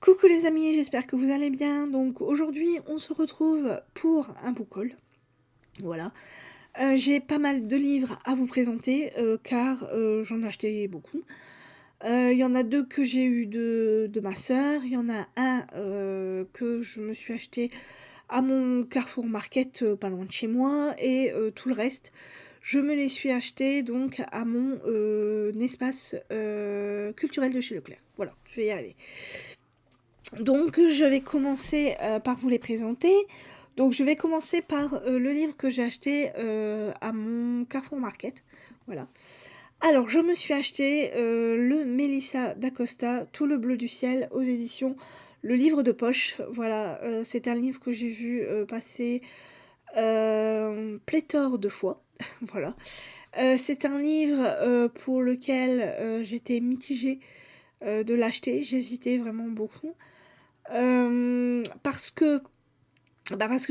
Coucou les amis, j'espère que vous allez bien. Donc aujourd'hui, on se retrouve pour un book haul. Voilà. J'ai pas mal de livres à vous présenter car j'en ai acheté beaucoup. Il y en a deux que j'ai eu de ma sœur. Il y en a un que je me suis acheté à mon Carrefour Market pas loin de chez moi. Et tout le reste, je me les suis achetés donc à mon espace culturel de chez Leclerc. Voilà, je vais y arriver. Donc je vais commencer par vous les présenter. Donc je vais commencer par le livre que j'ai acheté à mon Carrefour Market. Voilà. Alors je me suis acheté le Melissa d'Acosta, Tout le bleu du ciel aux éditions Le Livre de Poche. Voilà, c'est un livre que j'ai vu passer pléthore de fois. Voilà. C'est un livre pour lequel j'étais mitigée de l'acheter. J'hésitais vraiment beaucoup. Parce que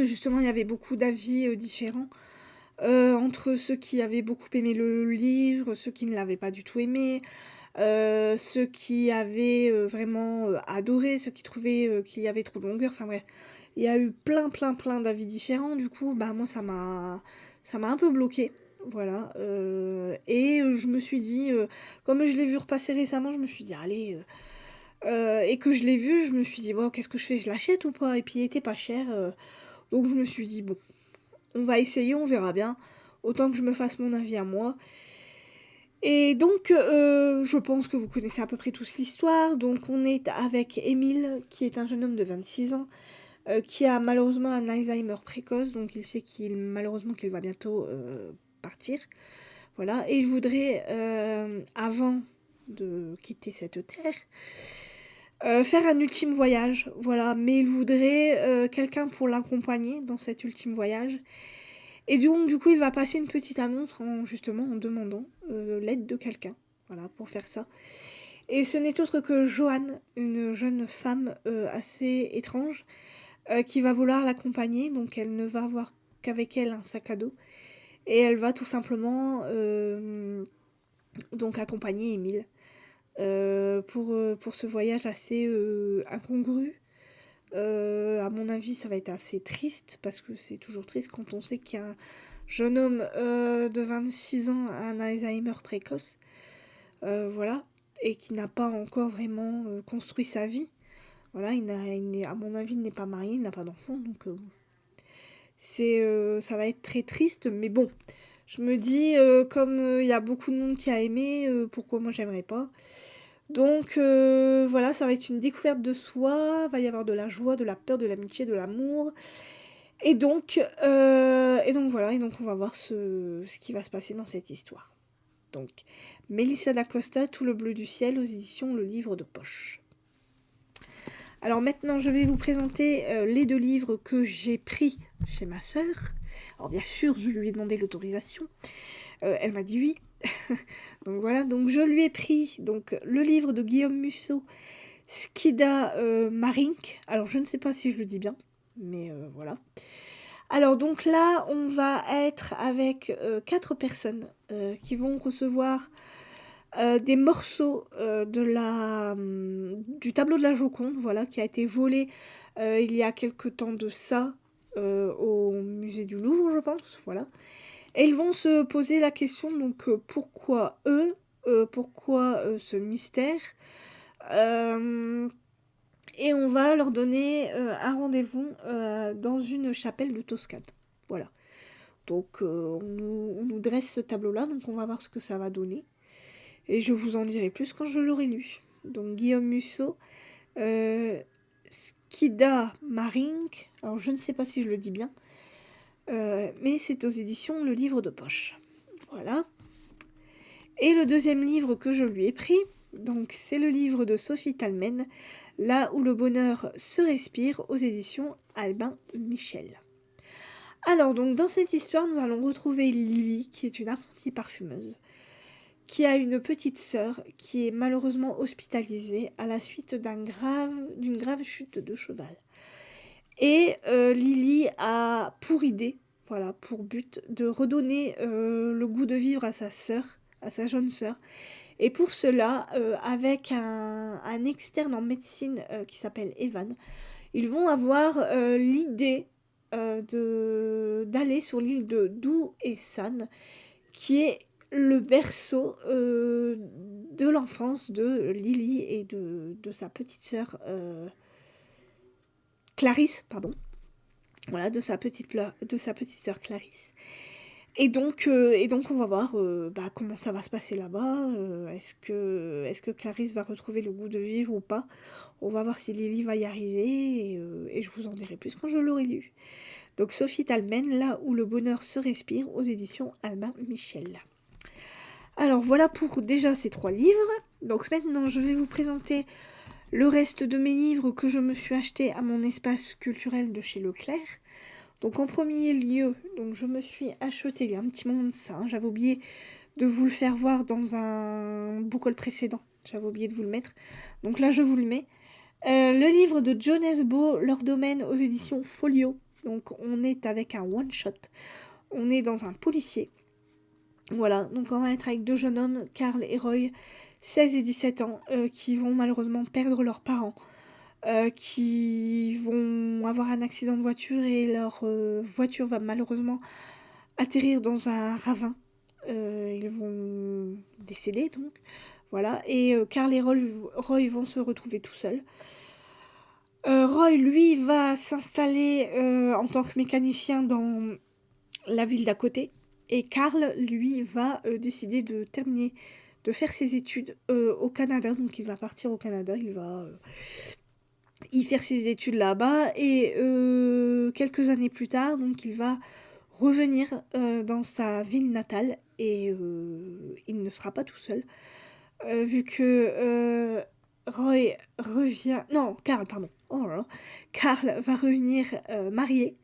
justement il y avait beaucoup d'avis différents entre ceux qui avaient beaucoup aimé le livre, ceux qui ne l'avaient pas du tout aimé, ceux qui avaient vraiment adoré, ceux qui trouvaient qu'il y avait trop de longueur, enfin bref, il y a eu plein d'avis différents. Du coup moi ça m'a un peu bloqué. Voilà, et je me suis dit, comme je l'ai vu repasser récemment, je me suis dit allez, et que je l'ai vu, je me suis dit, bon, qu'est-ce que je fais? Je l'achète ou pas? Et puis il était pas cher. Donc je me suis dit, bon, on va essayer, on verra bien. Autant que je me fasse mon avis à moi. Et donc, je pense que vous connaissez à peu près tous l'histoire. Donc on est avec Émile, qui est un jeune homme de 26 ans, qui a malheureusement un Alzheimer précoce. Donc il sait malheureusement qu'il va bientôt partir. Voilà. Et il voudrait, avant de quitter cette terre, faire un ultime voyage, voilà, mais il voudrait quelqu'un pour l'accompagner dans cet ultime voyage. Et donc, du coup, il va passer une petite annonce justement en demandant l'aide de quelqu'un, voilà, pour faire ça. Et ce n'est autre que Joanne, une jeune femme assez étrange, qui va vouloir l'accompagner. Donc, elle ne va avoir qu'avec elle un sac à dos. Et elle va tout simplement donc accompagner Émile pour ce voyage assez incongru. À mon avis, ça va être assez triste, parce que c'est toujours triste quand on sait qu'il y a un jeune homme de 26 ans à un Alzheimer précoce, voilà, et qui n'a pas encore vraiment construit sa vie. Voilà, à mon avis, il n'est pas marié, il n'a pas d'enfant, donc ça va être très triste, mais bon, je me dis, comme il y a beaucoup de monde qui a aimé, pourquoi moi j'aimerais pas. Donc voilà, ça va être une découverte de soi, va y avoir de la joie, de la peur, de l'amitié, de l'amour. Et donc voilà, et donc on va voir ce qui va se passer dans cette histoire. Donc, Melissa d'Acosta, Tout le bleu du ciel aux éditions Le Livre de Poche. Alors maintenant, je vais vous présenter les deux livres que j'ai pris chez ma sœur. Alors bien sûr, je lui ai demandé l'autorisation. Elle m'a dit oui. Donc voilà, donc je lui ai pris donc, le livre de Guillaume Musso, Skida Marink. Alors je ne sais pas si je le dis bien, mais voilà. Alors donc là, on va être avec 4 personnes qui vont recevoir des morceaux du tableau de la Joconde, voilà, qui a été volé il y a quelque temps de ça au musée du Louvre, je pense, voilà. Et ils vont se poser la question, donc pourquoi eux, pourquoi ce mystère, euh, et on va leur donner un rendez-vous dans une chapelle de Toscane. Voilà. Donc on nous dresse ce tableau-là, donc on va voir ce que ça va donner. Et je vous en dirai plus quand je l'aurai lu. Donc Guillaume Musso, Skida Marink, alors je ne sais pas si je le dis bien, mais c'est aux éditions Le Livre de Poche. Voilà. Et le deuxième livre que je lui ai pris, donc c'est le livre de Sophie Talmen, Là où le bonheur se respire, aux éditions Albin Michel. Alors donc dans cette histoire, nous allons retrouver Lily, qui est une apprentie parfumeuse, qui a une petite sœur qui est malheureusement hospitalisée à la suite d'une grave chute de cheval. Et Lily a pour idée, voilà, pour but, de redonner le goût de vivre à sa sœur, à sa jeune sœur, Et pour cela, avec un externe en médecine qui s'appelle Evan, ils vont avoir l'idée d'aller sur l'île de Do et San, qui est le berceau de l'enfance de Lily et de sa petite sœur Clarisse, pardon. Voilà, de sa petite sœur Clarisse. Et donc on va voir comment ça va se passer là-bas. Est-ce que Clarisse va retrouver le goût de vivre ou pas? On va voir si Lily va y arriver et je vous en dirai plus quand je l'aurai lu. Donc Sophie Talmen, Là où le bonheur se respire, aux éditions Albin Michel. Alors voilà pour déjà ces 3 livres. Donc maintenant je vais vous présenter le reste de mes livres que je me suis acheté à mon espace culturel de chez Leclerc. Donc en premier lieu, donc je me suis acheté il y a un petit moment de ça, j'avais oublié de vous le faire voir dans un book haul précédent, j'avais oublié de vous le mettre, donc là je vous le mets. Le livre de John Esbo, Leur domaine, aux éditions Folio. Donc on est avec un one-shot, on est dans un policier. Voilà, donc on va être avec 2 jeunes hommes, Carl et Roy, 16 et 17 ans, qui vont malheureusement perdre leurs parents. Qui vont avoir un accident de voiture et leur voiture va malheureusement atterrir dans un ravin. Ils vont décéder donc. Voilà. Et Carl et Roy vont se retrouver tout seuls. Roy, lui, va s'installer en tant que mécanicien dans la ville d'à côté. Et Carl, lui, va décider de terminer, de faire ses études au Canada. Donc il va partir au Canada, il va y faire ses études là-bas. Et quelques années plus tard, donc il va revenir dans sa ville natale. Et il ne sera pas tout seul. Vu que Roy revient... Non, Carl, pardon. Oh là là. Carl va revenir marié,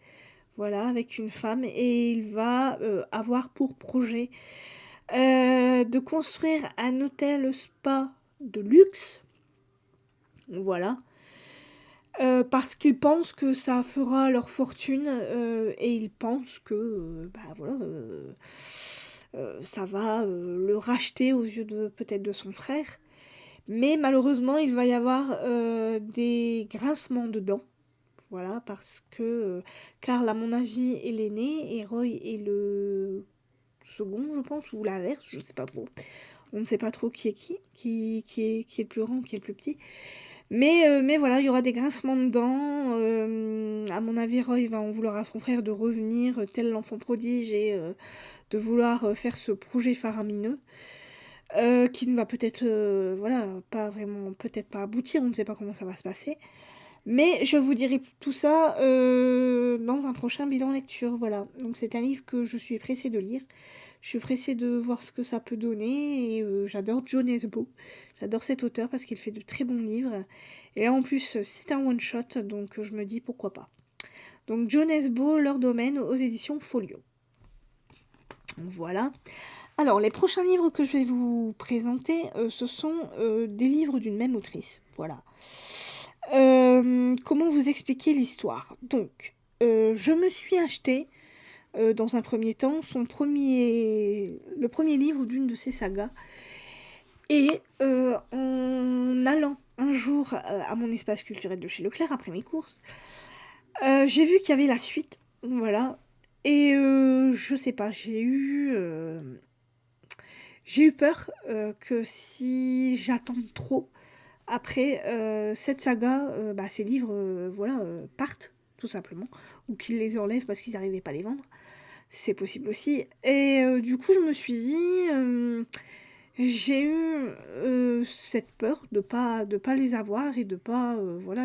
voilà, avec une femme, et il va avoir pour projet de construire un hôtel spa de luxe, voilà, parce qu'ils pensent que ça fera leur fortune, et ils pensent que, ça va le racheter aux yeux de peut-être de son frère. Mais malheureusement, il va y avoir des grincements de dents. Voilà, parce que Carl, à mon avis, est l'aîné et Roy est le second, je pense, ou l'inverse, je ne sais pas trop. On ne sait pas trop qui est qui est le plus grand, qui est le plus petit. Mais voilà, il y aura des grincements de dents. À mon avis, Roy va en vouloir à son frère de revenir, tel l'enfant prodige, et de vouloir faire ce projet faramineux. Qui ne va peut-être pas vraiment, peut-être pas aboutir, on ne sait pas comment ça va se passer. Mais je vous dirai tout ça dans un prochain bilan lecture, voilà. Donc c'est un livre que je suis pressée de lire. Je suis pressée de voir ce que ça peut donner, et j'adore John Esbo. J'adore cet auteur parce qu'il fait de très bons livres. Et là en plus c'est un one-shot, donc je me dis pourquoi pas. Donc John Esbo, Leur domaine, aux éditions Folio. Voilà. Alors, les prochains livres que je vais vous présenter, ce sont des livres d'une même autrice. Voilà. Comment vous expliquer l'histoire? Donc, je me suis acheté, dans un premier temps, le premier livre d'une de ses sagas. Et en allant un jour à mon espace culturel de chez Leclerc, après mes courses, j'ai vu qu'il y avait la suite. Voilà. Et je sais pas, j'ai eu peur que si j'attends trop, après cette saga, ces livres partent, tout simplement, ou qu'ils les enlèvent parce qu'ils n'arrivaient pas à les vendre. C'est possible aussi. Et du coup, je me suis dit, j'ai eu cette peur de pas les avoir et de pas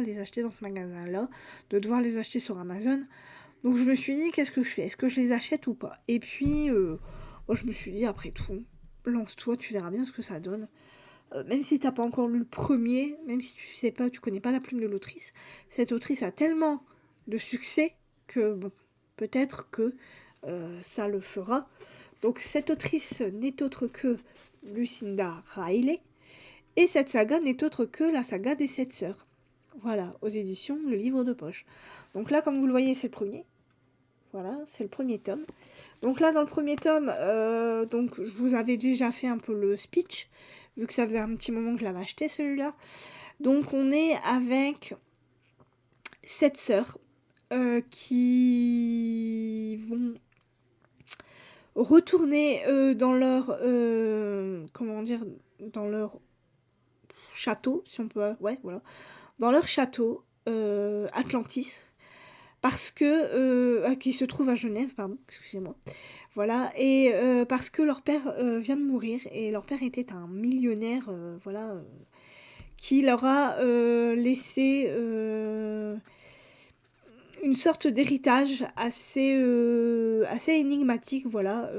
les acheter dans ce magasin-là, de devoir les acheter sur Amazon. Donc je me suis dit, qu'est-ce que je fais? Est-ce que je les achète ou pas? Et puis, moi, je me suis dit, après tout, lance-toi, tu verras bien ce que ça donne. Même si t'as pas encore lu le premier, même si tu connais pas la plume de l'autrice, cette autrice a tellement de succès que, bon, peut-être que ça le fera. Donc cette autrice n'est autre que Lucinda Riley, et cette saga n'est autre que la saga des 7 sœurs. Voilà, aux éditions Le Livre de Poche. Donc là, comme vous le voyez, c'est le premier. Voilà, c'est le premier tome. Donc là, dans le premier tome, donc je vous avais déjà fait un peu le speech, vu que ça faisait un petit moment que je l'avais acheté celui-là. Donc on est avec 7 sœurs qui vont retourner dans leur comment dire, dans leur château, si on peut, ouais, voilà, dans leur château Atlantis, parce que qui se trouve à Genève, pardon, excusez-moi. Voilà, et parce que leur père vient de mourir, et leur père était un millionnaire, voilà, qui leur a laissé une sorte d'héritage assez énigmatique, voilà.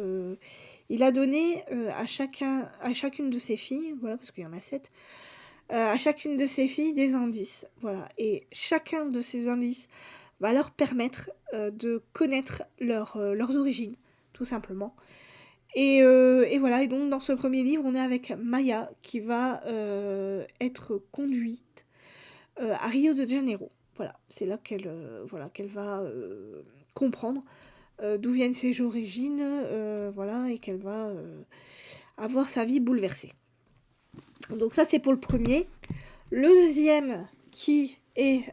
Il a donné à chacune de ses filles, voilà, parce qu'il y en a 7, à chacune de ses filles des indices, voilà. Et chacun de ces indices va leur permettre de connaître leurs origines, tout simplement. Et voilà, et donc dans ce premier livre, on est avec Maya qui va être conduite à Rio de Janeiro. Voilà, c'est là qu'elle va comprendre d'où viennent ses origines, voilà, et qu'elle va avoir sa vie bouleversée. Donc ça, c'est pour le premier. Le deuxième, qui est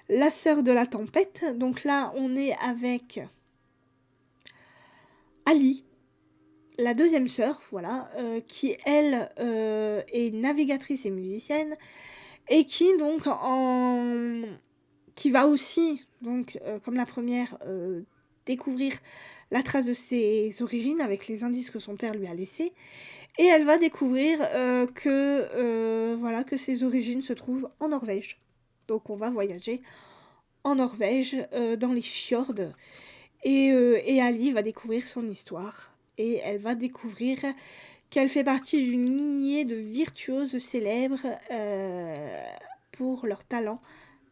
la sœur de la tempête. Donc là, on est avec Ali, la deuxième sœur, voilà, qui elle est navigatrice et musicienne, et qui donc qui va aussi, donc comme la première, découvrir la trace de ses origines avec les indices que son père lui a laissés, et elle va découvrir voilà, que ses origines se trouvent en Norvège. Donc on va voyager en Norvège, dans les fjords, et Ali va découvrir son histoire, et elle va découvrir qu'elle fait partie d'une lignée de virtuoses célèbres pour leur talent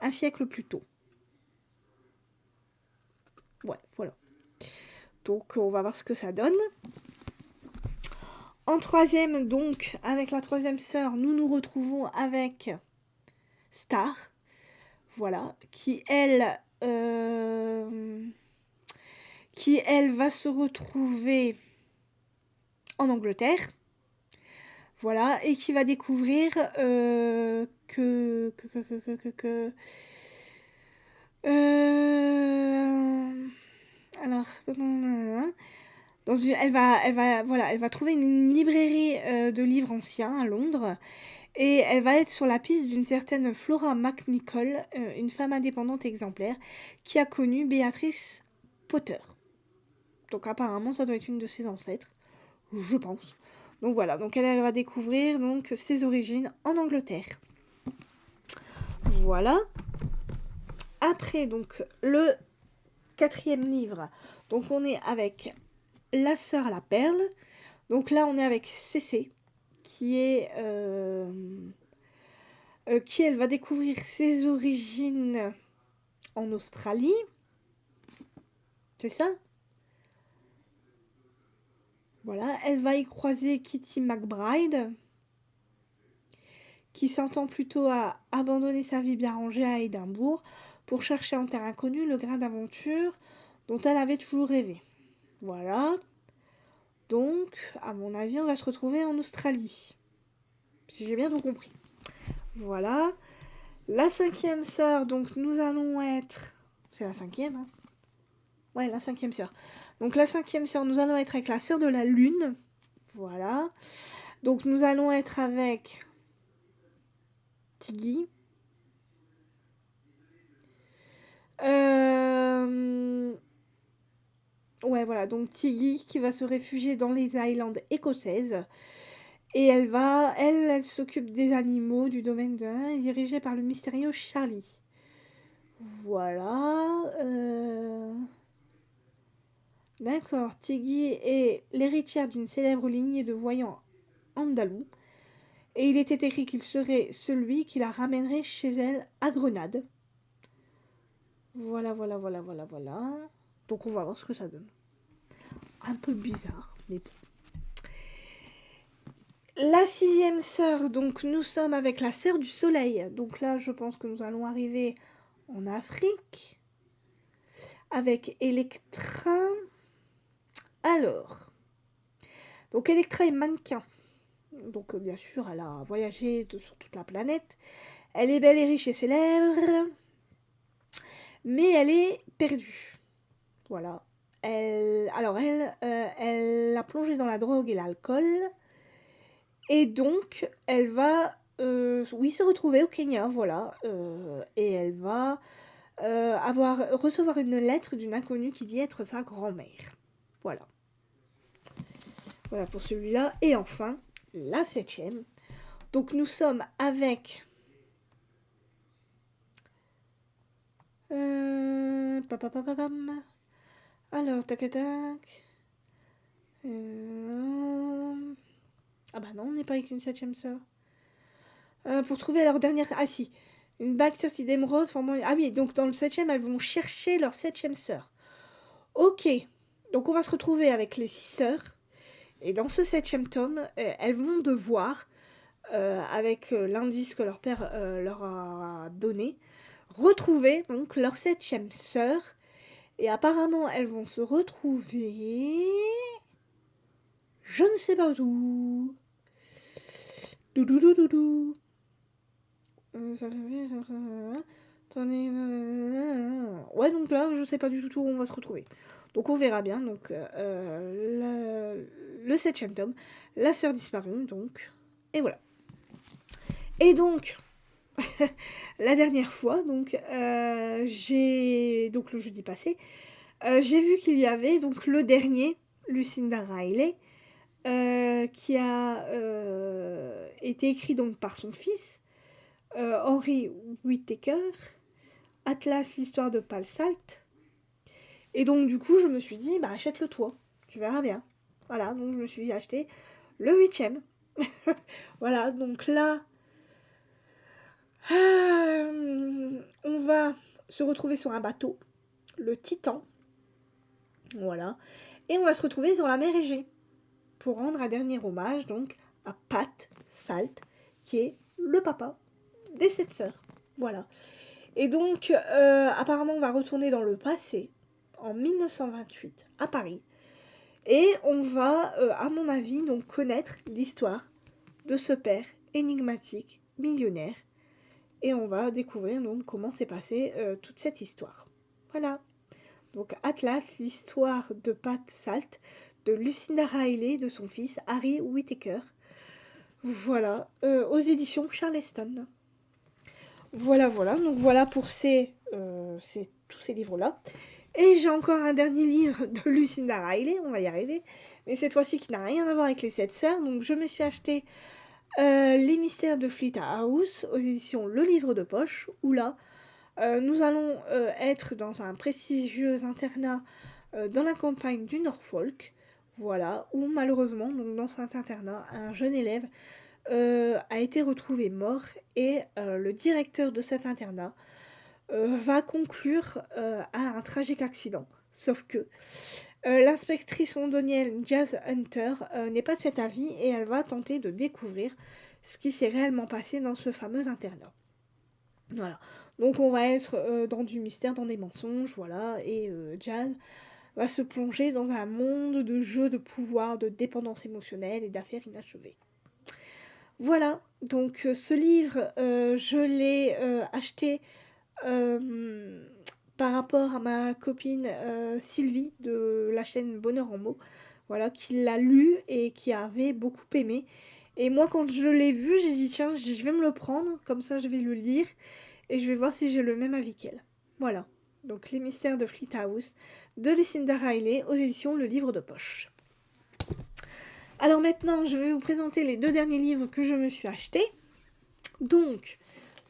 un siècle plus tôt. Ouais, voilà. Donc on va voir ce que ça donne. En troisième, donc, avec la troisième sœur, nous nous retrouvons avec Star, voilà, qui elle va se retrouver en Angleterre, voilà, et qui va découvrir alors, elle va trouver une librairie de livres anciens à Londres, et elle va être sur la piste d'une certaine Flora McNichol, une femme indépendante exemplaire, qui a connu Béatrice Potter. Donc apparemment, ça doit être une de ses ancêtres, je pense. Donc voilà, donc elle va découvrir donc ses origines en Angleterre. Voilà. Après, donc, le quatrième livre, donc on est avec La Sœur à la Perle. Donc là, on est avec Cécé, qui elle va découvrir ses origines en Australie. C'est ça? Voilà, elle va y croiser Kitty McBride, qui s'entend plutôt à abandonner sa vie bien rangée à Édimbourg pour chercher en terre inconnue le grain d'aventure dont elle avait toujours rêvé. Voilà. Donc, à mon avis, on va se retrouver en Australie. Si j'ai bien tout compris. Voilà. La cinquième sœur, donc nous allons être... C'est la cinquième, hein? Ouais, la cinquième sœur. Donc la cinquième sœur, nous allons être avec la sœur de la lune. Voilà. Donc nous allons être avec Tiggy. Ouais, voilà. Donc Tiggy qui va se réfugier dans les Highlands écossaises. Et elle s'occupe des animaux du domaine de 1 et dirigée par le mystérieux Charlie. Voilà. D'accord. Tiggy est l'héritière d'une célèbre lignée de voyants andalous. Et il était écrit qu'il serait celui qui la ramènerait chez elle à Grenade. Voilà, voilà, voilà, voilà, voilà. Donc on va voir ce que ça donne. Un peu bizarre, mais bon. La sixième sœur, donc nous sommes avec la sœur du soleil. Donc là, je pense que nous allons arriver en Afrique avec Electra. Alors, donc Electra est mannequin. Donc bien sûr, elle a voyagé sur toute la planète. Elle est belle et riche et célèbre. Mais elle est perdue. Voilà. Elle a plongé dans la drogue et l'alcool. Et donc, elle va, se retrouver au Kenya, voilà. Et elle va recevoir une lettre d'une inconnue qui dit être sa grand-mère. Voilà. Voilà pour celui-là. Et enfin, la 7e. Donc, nous sommes avec... Alors, tac, tac. Ah bah non, on n'est pas avec une 7e sœur. Pour trouver leur dernière... Ah si, une bague cersei d'émeraude formant... Ah oui, donc dans le 7e, elles vont chercher leur 7e sœur. Ok, donc on va se retrouver avec les 6 sœurs. Et dans ce 7e tome, elles vont devoir, avec l'indice que leur père leur a donné, retrouver donc leur 7e sœur. Et apparemment, elles vont se retrouver... Je ne sais pas où. Doudou. Ouais, donc là, je sais pas du tout où on va se retrouver. Donc on verra bien. Donc le 7e tome, la sœur disparue, donc. Et voilà. Et donc, la dernière fois, donc, donc le jeudi passé, j'ai vu qu'il y avait donc le dernier, Lucinda Riley, qui a été écrit donc par son fils, Henry Whittaker, Atlas, l'histoire de Pal Salt. Et donc du coup je me suis dit, bah achète-le toi, tu verras bien. Voilà, donc je me suis acheté le 8e. Voilà, donc là, on va se retrouver sur un bateau, le Titan. Voilà. Et on va se retrouver sur la mer Égée pour rendre un dernier hommage donc à Pat Salt, qui est le papa des 7 sœurs. Voilà. Et donc, apparemment, on va retourner dans le passé, en 1928, à Paris. Et on va, à mon avis, donc connaître l'histoire de ce père énigmatique, millionnaire. Et on va découvrir donc comment s'est passée toute cette histoire. Voilà. Donc Atlas, l'histoire de Pat Salt, de Lucinda Riley, de son fils Harry Whittaker. Voilà, aux éditions Charleston. Voilà, donc voilà pour tous ces livres-là. Et j'ai encore un dernier livre de Lucinda Riley, on va y arriver, mais cette fois-ci qui n'a rien à voir avec les 7 sœurs. Donc je me suis acheté Les mystères de Fleet House aux éditions Le Livre de Poche, où là, nous allons être dans un prestigieux internat dans la campagne du Norfolk, voilà, où malheureusement, donc dans cet internat, un jeune élève a été retrouvé mort et le directeur de cet internat va conclure à un tragique accident. Sauf que l'inspectrice londonienne Jazz Hunter n'est pas de cet avis et elle va tenter de découvrir ce qui s'est réellement passé dans ce fameux internat. Voilà. Donc on va être dans du mystère, dans des mensonges, voilà, et Jazz va se plonger dans un monde de jeux de pouvoir, de dépendance émotionnelle et d'affaires inachevées. Voilà, donc ce livre, je l'ai acheté par rapport à ma copine Sylvie de la chaîne Bonheur en mots, voilà, qui l'a lu et qui avait beaucoup aimé. Et moi, quand je l'ai vu, j'ai dit tiens, je vais me le prendre, comme ça je vais le lire et je vais voir si j'ai le même avis qu'elle. Voilà, donc Les mystères de Fleet House de Lucinda Riley aux éditions Le Livre de Poche. Alors maintenant, je vais vous présenter les 2 derniers livres que je me suis achetés. Donc,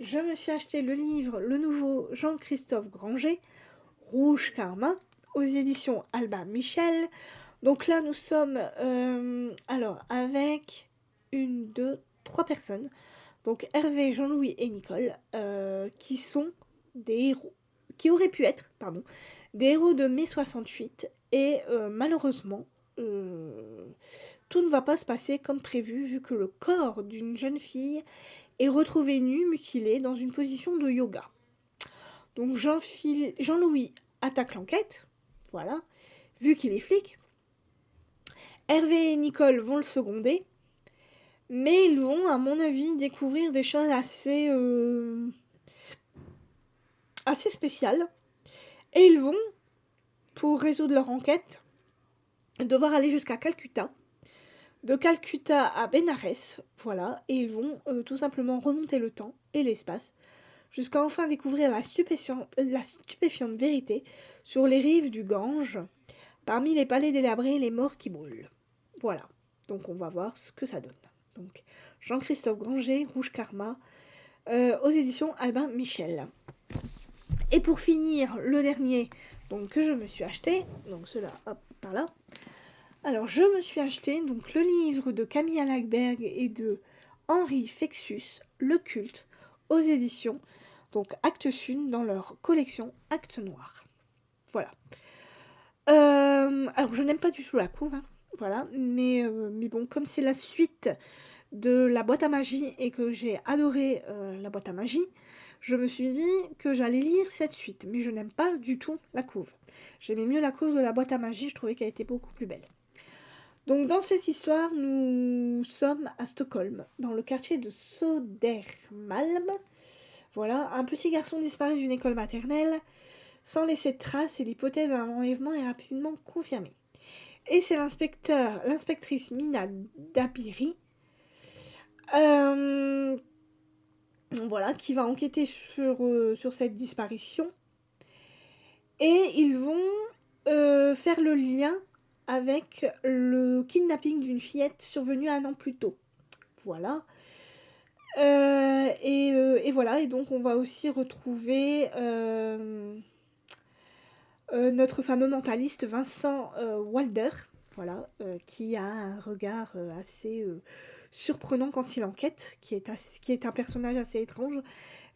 je me suis acheté le nouveau Jean-Christophe Granger, Rouge Karma, aux éditions Albin Michel. Donc là, nous sommes avec 3 personnes. Donc Hervé, Jean-Louis et Nicole, qui sont des héros, qui auraient pu être, des héros de mai 68. Et malheureusement, tout ne va pas se passer comme prévu, vu que le corps d'une jeune fille est retrouvé nu, mutilé, dans une position de yoga. Donc Jean-Louis attaque l'enquête, voilà, vu qu'il est flic. Hervé et Nicole vont le seconder, mais ils vont, à mon avis, découvrir des choses assez spéciales. Et ils vont, pour résoudre leur enquête, devoir aller jusqu'à Calcutta. De Calcutta à Bénarès, voilà, et ils vont tout simplement remonter le temps et l'espace, jusqu'à enfin découvrir la stupéfiante vérité sur les rives du Gange, parmi les palais délabrés et les morts qui brûlent. Voilà, donc on va voir ce que ça donne. Donc Jean-Christophe Granger, Rouge Karma, aux éditions Albin Michel. Et pour finir, le dernier donc, que je me suis acheté, donc cela, hop, par là. Alors, je me suis acheté donc, le livre de Camille Lackberg et de Henri Fexus, Le Culte, aux éditions donc Actes Sud, dans leur collection Actes Noirs. Voilà. Alors, je n'aime pas du tout la couve, hein, voilà, mais bon, comme c'est la suite de la boîte à magie et que j'ai adoré la boîte à magie, je me suis dit que j'allais lire cette suite, mais je n'aime pas du tout la couve. J'aimais mieux la couve de la boîte à magie, je trouvais qu'elle était beaucoup plus belle. Donc dans cette histoire, nous sommes à Stockholm, dans le quartier de Södermalm. Voilà, un petit garçon disparu d'une école maternelle, sans laisser de traces, et l'hypothèse d'un enlèvement est rapidement confirmée. Et c'est l'inspectrice Mina Dabiri, voilà, qui va enquêter sur cette disparition. Et ils vont faire le lien avec le kidnapping d'une fillette survenue 1 an plus tôt. Voilà. Et voilà, et donc on va aussi retrouver notre fameux mentaliste Vincent Walder, voilà, qui a un regard assez surprenant quand il enquête, qui est un personnage assez étrange,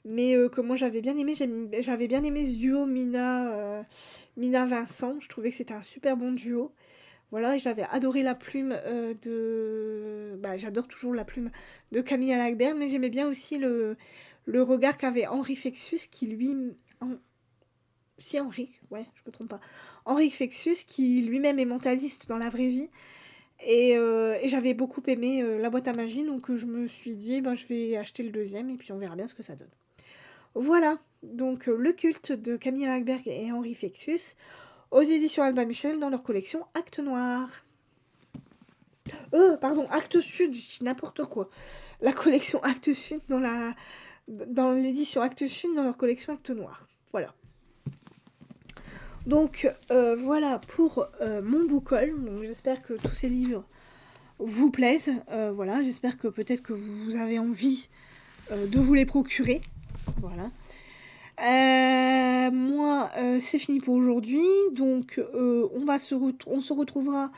mais que moi j'avais bien aimé. J'avais bien aimé ce duo Mina-Vincent, je trouvais que c'était un super bon duo. Voilà, j'avais adoré la plume j'adore toujours la plume de Camille Lackberg, mais j'aimais bien aussi le regard qu'avait Henri Fexus, qui lui... Si, Henri, ouais, je me trompe pas. Henri Fexus, qui lui-même est mentaliste dans la vraie vie. Et j'avais beaucoup aimé la boîte à magie, donc je me suis dit, je vais acheter le deuxième, et puis on verra bien ce que ça donne. Voilà, donc le culte de Camille Lackberg et Henri Fexus, aux éditions Albin Michel, dans leur collection Actes Noirs. Pardon, Actes Sud, je dis n'importe quoi. La collection Actes Sud dans l'édition Actes Sud, dans leur collection Actes Noirs. Voilà. Donc, voilà pour mon book haul. Donc, j'espère que tous ces livres vous plaisent. Voilà, j'espère que peut-être que vous avez envie de vous les procurer. Voilà. Moi, c'est fini pour aujourd'hui. Donc, on se retrouvera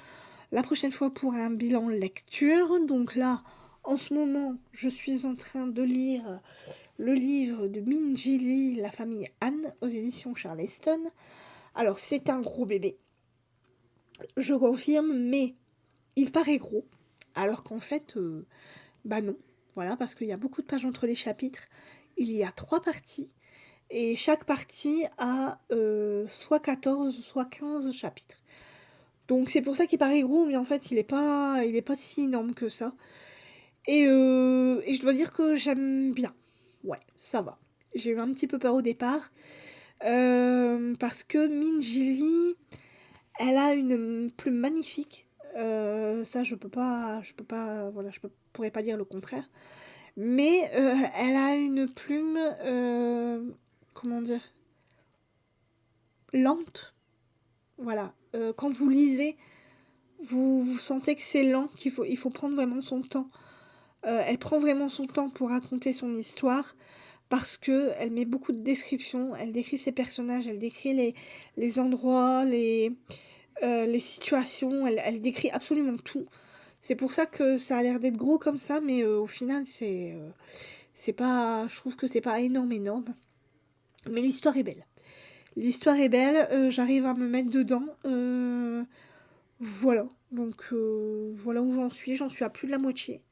la prochaine fois pour un bilan lecture. Donc là, en ce moment, je suis en train de lire le livre de Minji Lee, La famille Anne, aux éditions Charleston. Alors, c'est un gros bébé, je confirme, mais il paraît gros, alors qu'en fait, non. Voilà, parce qu'il y a beaucoup de pages entre les chapitres. Il y a 3 parties, et chaque partie a soit 14, soit 15 chapitres. Donc c'est pour ça qu'il paraît gros, mais en fait, il est pas si énorme que ça. Et je dois dire que j'aime bien. Ouais, ça va. J'ai eu un petit peu peur au départ, parce que Minji Lee, elle a une plume magnifique. Ça, je pourrais pas dire le contraire. Mais elle a une plume, comment dire, lente. Voilà. Quand vous lisez, vous sentez que c'est lent, il faut prendre vraiment son temps. Elle prend vraiment son temps pour raconter son histoire, parce que elle met beaucoup de descriptions, elle décrit ses personnages, elle décrit les endroits, les situations, elle décrit absolument tout. C'est pour ça que ça a l'air d'être gros comme ça, mais au final, c'est pas... Je trouve que c'est pas énorme. Mais l'histoire est belle. L'histoire est belle, j'arrive à me mettre dedans. Voilà. Donc, voilà où j'en suis. J'en suis à plus de la moitié.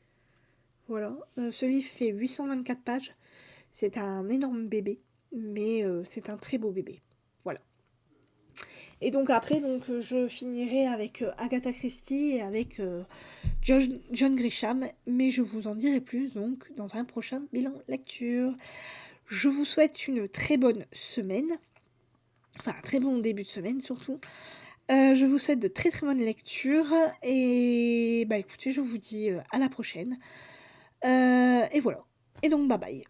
Voilà. Ce livre fait 824 pages. C'est un énorme bébé, mais c'est un très beau bébé. Voilà. Et donc après, je finirai avec Agatha Christie et avec John Grisham, mais je vous en dirai plus donc dans un prochain bilan lecture. Je vous souhaite une très bonne semaine, enfin un très bon début de semaine surtout. Je vous souhaite de très très bonnes lectures et bah écoutez, je vous dis à la prochaine. Et voilà. Et donc bye bye.